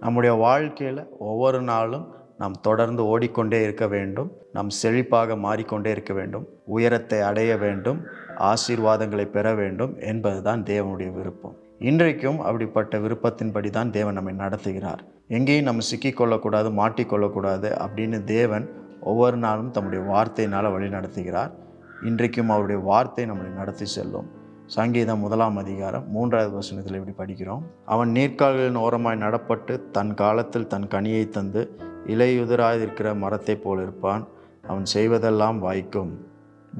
நம்முடைய வாழ்க்கையில் ஒவ்வொரு நாளும் நாம் தொடர்ந்து ஓடிக்கொண்டே இருக்க வேண்டும். நாம் செழிப்பாக மாறிக்கொண்டே இருக்க வேண்டும். உயரத்தை அடைய வேண்டும். ஆசீர்வாதங்களை பெற வேண்டும் என்பதுதான் தேவனுடைய விருப்பம். இன்றைக்கும் அப்படிப்பட்ட விருப்பத்தின்படி தான் தேவன் நம்மை நடத்துகிறார். எங்கேயும் நம்ம சிக்கிக்கொள்ளக்கூடாது, மாட்டிக்கொள்ளக்கூடாது அப்படின்னு தேவன் ஒவ்வொரு நாளும் தம்முடைய வார்த்தையினால் வழி நடத்துகிறார். இன்றைக்கும் அவருடைய வார்த்தை நம்மளை நடத்தி செல்லும். சங்கீதம் 1 அதிகாரம் 3வது வசனத்தில் இப்படி படிக்கிறோம். அவன் நீர்க்கால்களின் ஓரமாய் நடப்பட்டு தன் காலத்தில் தன் கனியை தந்து இலையுதிராயிருக்கிற மரத்தை போல் இருப்பான். அவன் செய்வதெல்லாம் வாய்க்கும்.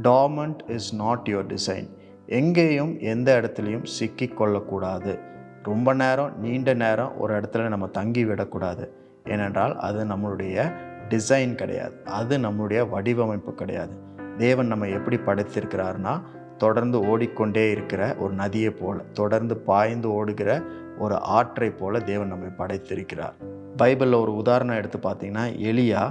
Dormant is not your design. எங்கேயும் எந்த இடத்துலையும் சிக்கி கொள்ளக்கூடாது. ரொம்ப நேரம், நீண்ட நேரம் ஒரு இடத்துல நம்ம தங்கி விடக்கூடாது. ஏனென்றால் அது நம்மளுடைய டிசைன் கிடையாது, அது நம்மளுடைய வடிவமைப்பு கிடையாது. தேவன் நம்ம எப்படி படைத்திருக்கிறார்னா, தொடர்ந்து ஓடிக்கொண்டே இருக்கிற ஒரு நதியை போல, தொடர்ந்து பாய்ந்து ஓடுகிற ஒரு ஆற்றை போல தேவன் நம்மை படைத்திருக்கிறார். பைபிளில் ஒரு உதாரணம் எடுத்து பார்த்தீங்கன்னா, எலியா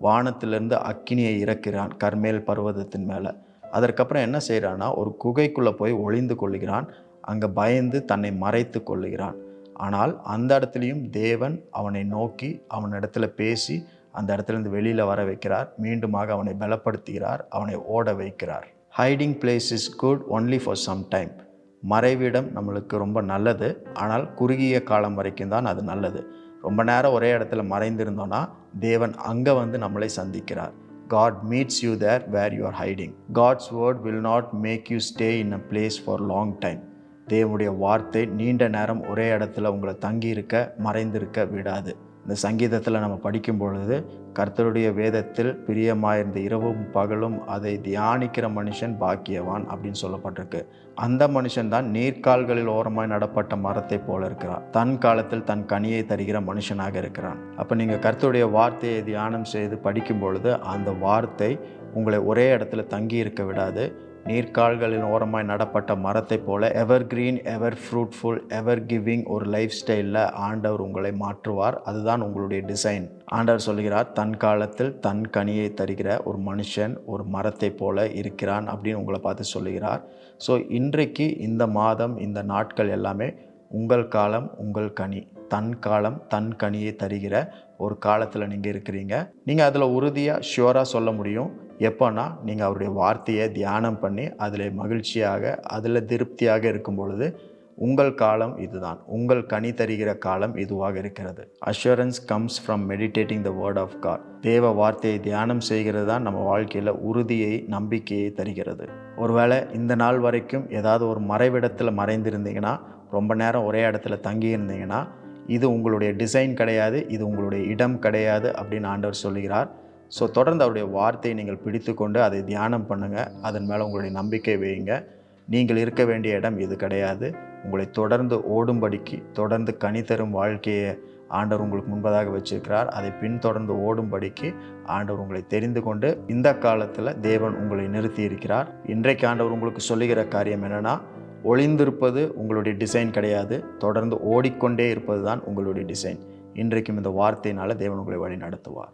வானத்திலிருந்து அக்கினியை இறக்கிறான் கர்மேல் பர்வதத்தின் மேலே. அதற்கப்புறம் என்ன செய்கிறான்னா, ஒரு குகைக்குள்ளே போய் ஒளிந்து கொள்ளுகிறான். அங்கே பயந்து தன்னை மறைத்து கொள்ளுகிறான். ஆனால் அந்த இடத்துலையும் தேவன் அவனை நோக்கி அவனிடத்துல பேசி அந்த இடத்துலேருந்து வெளியில் வர வைக்கிறார். மீண்டுமாக அவனை பலப்படுத்துகிறார், அவனை ஓட வைக்கிறார். Hiding place is good only for some time. மறைவிடம் நம்மளுக்கு ரொம்ப நல்லது, ஆனால் குறுகிய காலம் வரைக்கும் தான் அது நல்லது. ரொம்ப நேரம் ஒரே இடத்துல மறைந்திருந்தோன்னா தேவன் அங்கே வந்து நம்மளை சந்திக்கிறார். God meets you there where you are hiding. God's word will not make you stay in a place for long time. தேவனுடைய வார்த்தை நீண்ட நேரம் ஒரே இடத்துல உங்களை தங்கி இருக்க, மறைந்திருக்க விடாது. இந்த சங்கீதத்தில் நம்ம படிக்கும் பொழுது, கர்த்தருடைய வேதத்தில் பிரியமாயிருந்த இரவும் பகலும் அதை தியானிக்கிற மனுஷன் பாக்கியவான் அப்படின்னு சொல்லப்பட்டிருக்கு. அந்த மனுஷன் தான் நீர்க்கால்களில் ஓரமாய் நடப்பட்ட மரத்தை போல இருக்கிறான். தன் காலத்தில் தன் கனியை தருகிற மனுஷனாக இருக்கிறான். அப்போ நீங்கள் கர்த்தருடைய வார்த்தையை தியானம் செய்து படிக்கும் பொழுது அந்த வார்த்தை உங்களை ஒரே இடத்துல தங்கி இருக்க விடாது. நீர்க்கால்களின் ஓரமாய் நடப்பட்ட மரத்தை போல எவர் கிரீன், எவர் ஃப்ரூட்ஃபுல், எவர் கிவிங் ஒரு லைஃப் ஸ்டைலில் ஆண்டவர் உங்களை மாற்றுவார். அதுதான் உங்களுடைய டிசைன். ஆண்டவர் சொல்கிறார், தன் காலத்தில் தன் கனியை தருகிற ஒரு மனுஷன் ஒரு மரத்தை போல இருக்கிறான் அப்படின்னு உங்களை பார்த்து சொல்லுகிறார். ஸோ இன்றைக்கு இந்த மாதம், இந்த நாட்கள் எல்லாமே உங்கள் காலம், உங்கள் கனி. தன் காலம், தன் கனியை தருகிற ஒரு காலத்தில் நீங்கள் இருக்கிறீங்க. நீங்கள் அதில் உறுதியாக ஷுவராக சொல்ல முடியும். எப்போனா, நீங்கள் அவருடைய வார்த்தையை தியானம் பண்ணி அதில் மகிழ்ச்சியாக, அதில் திருப்தியாக இருக்கும் பொழுது உங்கள் காலம் இதுதான், உங்கள் கனி தருகிற காலம் இதுவாக இருக்கிறது. Assurance comes from meditating the word of God. தேவ வார்த்தையை தியானம் செய்கிறது தான் நம்ம வாழ்க்கையில் உறுதியை, நம்பிக்கையை தருகிறது. ஒருவேளை இந்த நாள் வரைக்கும் ஏதாவது ஒரு மறைவிடத்தில் மறைந்திருந்தீங்கன்னா, ரொம்ப நேரம் ஒரே இடத்துல தங்கி இருந்தீங்கன்னா, இது உங்களுடைய டிசைன் கிடையாது, இது உங்களுடைய இடம் கிடையாது அப்படின்னு ஆண்டவர் சொல்லுகிறார். ஸோ தொடர்ந்து அவருடைய வார்த்தையை நீங்கள் பிடித்து கொண்டு அதை தியானம் பண்ணுங்கள். அதன் மேலே உங்களுடைய நம்பிக்கை வையுங்க. நீங்கள் இருக்க வேண்டிய இடம் இது கிடையாது. உங்களை தொடர்ந்து ஓடும்படிக்கு, தொடர்ந்து கனி தரும் வாழ்க்கையை ஆண்டவர் உங்களுக்கு முன்பதாக வச்சிருக்கிறார். அதை பின்தொடர்ந்து ஓடும்படிக்கு ஆண்டவர் உங்களை தெரிந்து கொண்டு இந்த காலத்தில் தேவன் உங்களை நிறுத்தி இருக்கிறார். இன்றைக்கு ஆண்டவர் உங்களுக்கு சொல்லுகிற காரியம் என்னென்னா, ஒளிந்திருப்பது உங்களுடைய டிசைன் கிடையாது, தொடர்ந்து ஓடிக்கொண்டே இருப்பது தான் உங்களுடைய டிசைன். இன்றைக்கும் இந்த வார்த்தையினால் தேவன் உங்களை வழி நடத்துவார்.